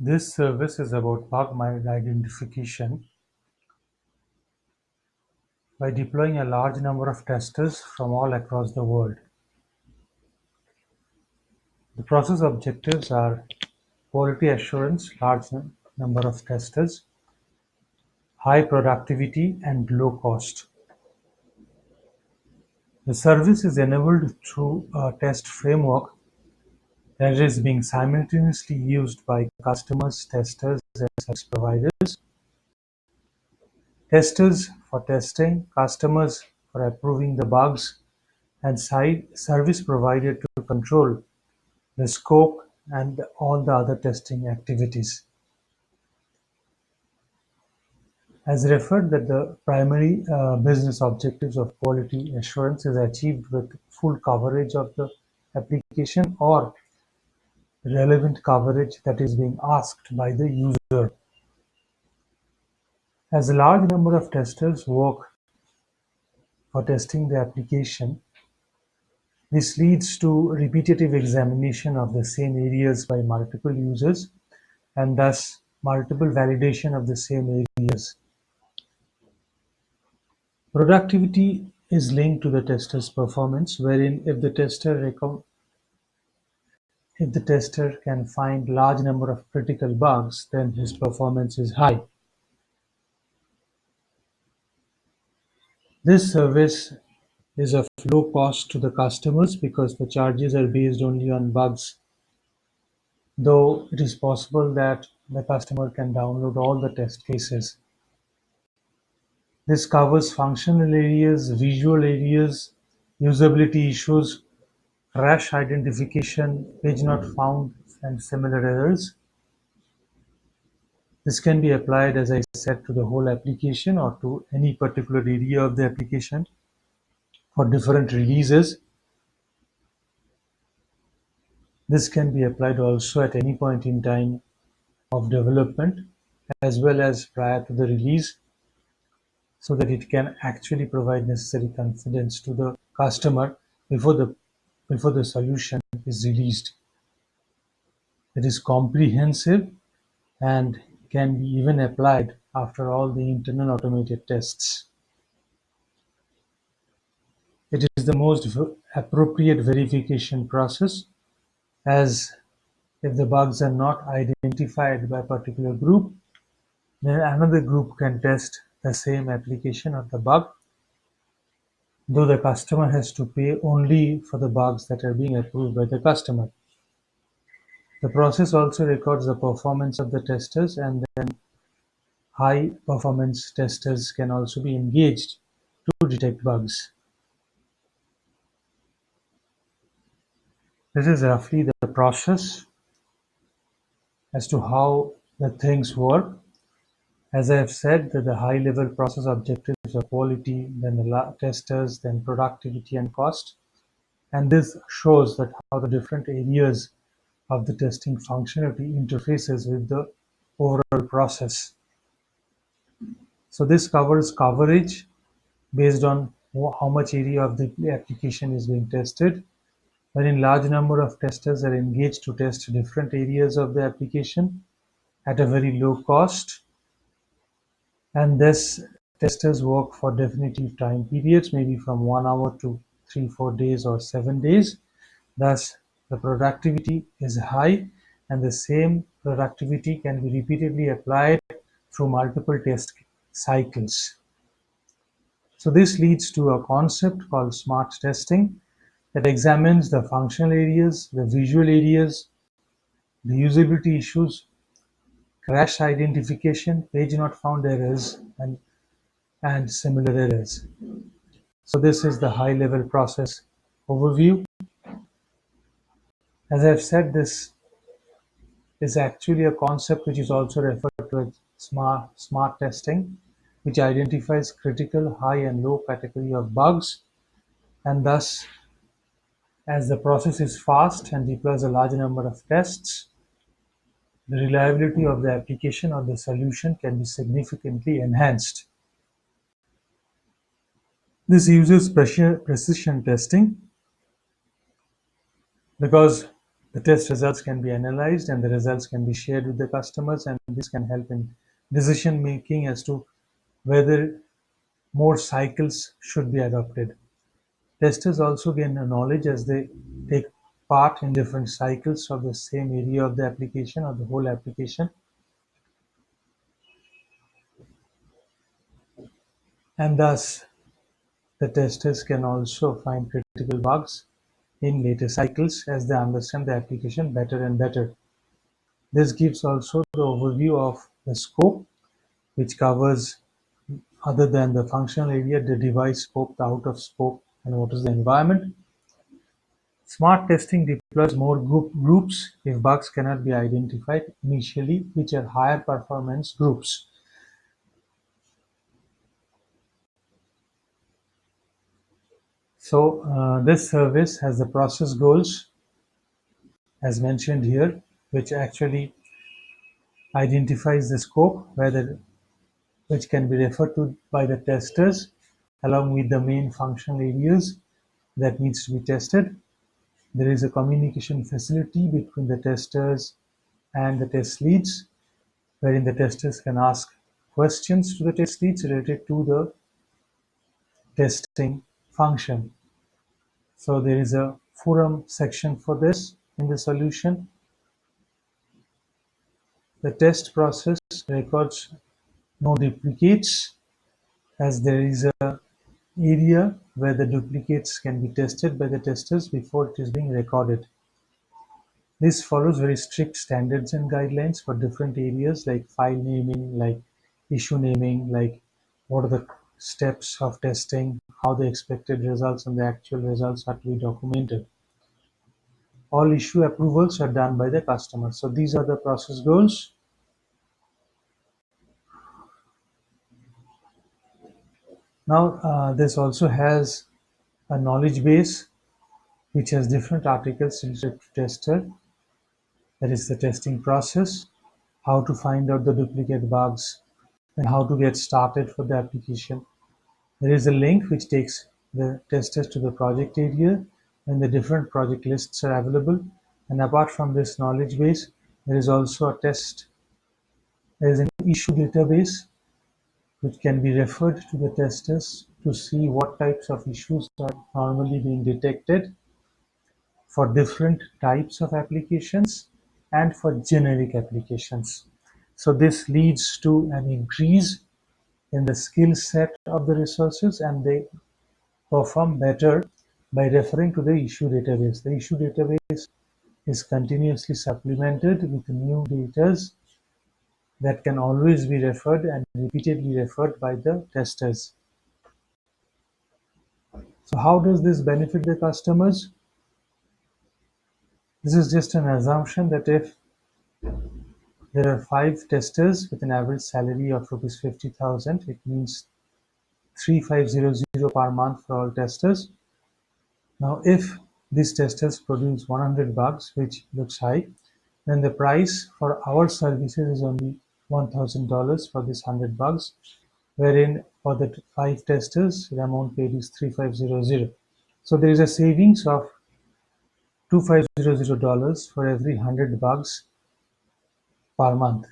This service is about bug identification by deploying a large number of testers from all across the world. The process objectives are quality assurance, large number of testers, high productivity, and low cost. The service is enabled through a test framework that is being simultaneously used by customers, testers, and service providers. Testers for testing, customers for approving the bugs, and service provider to control the scope and all the other testing activities. As referred that the primary business objectives of quality assurance is achieved with full coverage of the application or relevant coverage that is being asked by the user. As a large number of testers work for testing the application, this leads to repetitive examination of the same areas by multiple users and thus multiple validation of the same areas. Productivity is linked to the tester's performance, wherein if the tester can find large number of critical bugs, then his performance is high. This service is of low cost to the customers because the charges are based only on bugs, though it is possible that the customer can download all the test cases. This covers functional areas, visual areas, usability issues, crash identification, page not found, and similar errors. This can be applied, as I said, to the whole application or to any particular area of the application for different releases. This can be applied also at any point in time of development as well as prior to the release, so that it can actually provide necessary confidence to the customer before the solution is released. It is comprehensive and can be even applied after all the internal automated tests. It is the most appropriate verification process, as if the bugs are not identified by a particular group, then another group can test the same application or the bug, though the customer has to pay only for the bugs that are being approved by the customer. The process also records the performance of the testers, and then high performance testers can also be engaged to detect bugs. This is roughly the process as to how the things work. As I have said, that the high-level process objectives are quality, then the testers, then productivity and cost. And this shows that how the different areas of the testing functionality interfaces with the overall process. So this covers coverage based on how much area of the application is being tested, wherein large number of testers are engaged to test different areas of the application at a very low cost, and this testers work for definitive time periods, maybe from 1 hour to 3-4 days or 7 days. Thus the productivity is high, and the same productivity can be repeatedly applied through multiple test cycles. So this leads to a concept called smart testing that examines the functional areas, the visual areas, the usability issues, crash identification, page not found errors, and similar errors. So this is the high level process overview. As I've said, this is actually a concept which is also referred to as smart testing, which identifies critical, high and low category of bugs, and thus as the process is fast and deploys a large number of tests, the reliability of the application or the solution can be significantly enhanced. This uses precision testing because The test results can be analyzed and the results can be shared with the customers, and this can help in decision making as to whether more cycles should be adopted. Testers also gain knowledge as they take part in different cycles of the same area of the application or the whole application, and thus the testers can also find critical bugs in later cycles as they understand the application better and better. This gives also the overview of the scope, which covers, other than the functional area, the device scope, the out of scope, and what is the environment. Smart testing deploys more groups if bugs cannot be identified initially, which are higher performance groups. So this service has the process goals as mentioned here, which actually identifies the scope which can be referred to by the testers along with the main functional areas that needs to be tested. There is a communication facility between the testers and the test leads, wherein the testers can ask questions to the test leads related to the testing function. So there is a forum section for this in the solution. The test process records no duplicates, as there is a area where the duplicates can be tested by the testers before it is being recorded. This follows very strict standards and guidelines for different areas like file naming, like issue naming, like what are the steps of testing, how the expected results and the actual results are to be documented. All issue approvals are done by the customer. So these are the process goals. Now this also has a knowledge base which has different articles related to tester. That is the testing process, how to find out the duplicate bugs, and how to get started for the application. There is a link which takes the testers to the project area, and the different project lists are available. And apart from this knowledge base, there is also a test. There is an issue database which can be referred to the testers to see what types of issues are normally being detected for different types of applications and for generic applications. So this leads to an increase in the skill set of the resources, and they perform better by referring to the issue database. The issue database is continuously supplemented with new data that can always be referred and repeatedly referred by the testers. So how does this benefit the customers? This is just an assumption that if there are 5 testers with an average salary of rupees 50,000, it means 3500 per month for all testers. Now, if these testers produce 100 bugs, which looks high, then the price for our services is only $1,000 for this 100 bugs, wherein for the 5 testers, the amount paid is 3500. So there is a savings of $2,500 for every 100 bugs per month.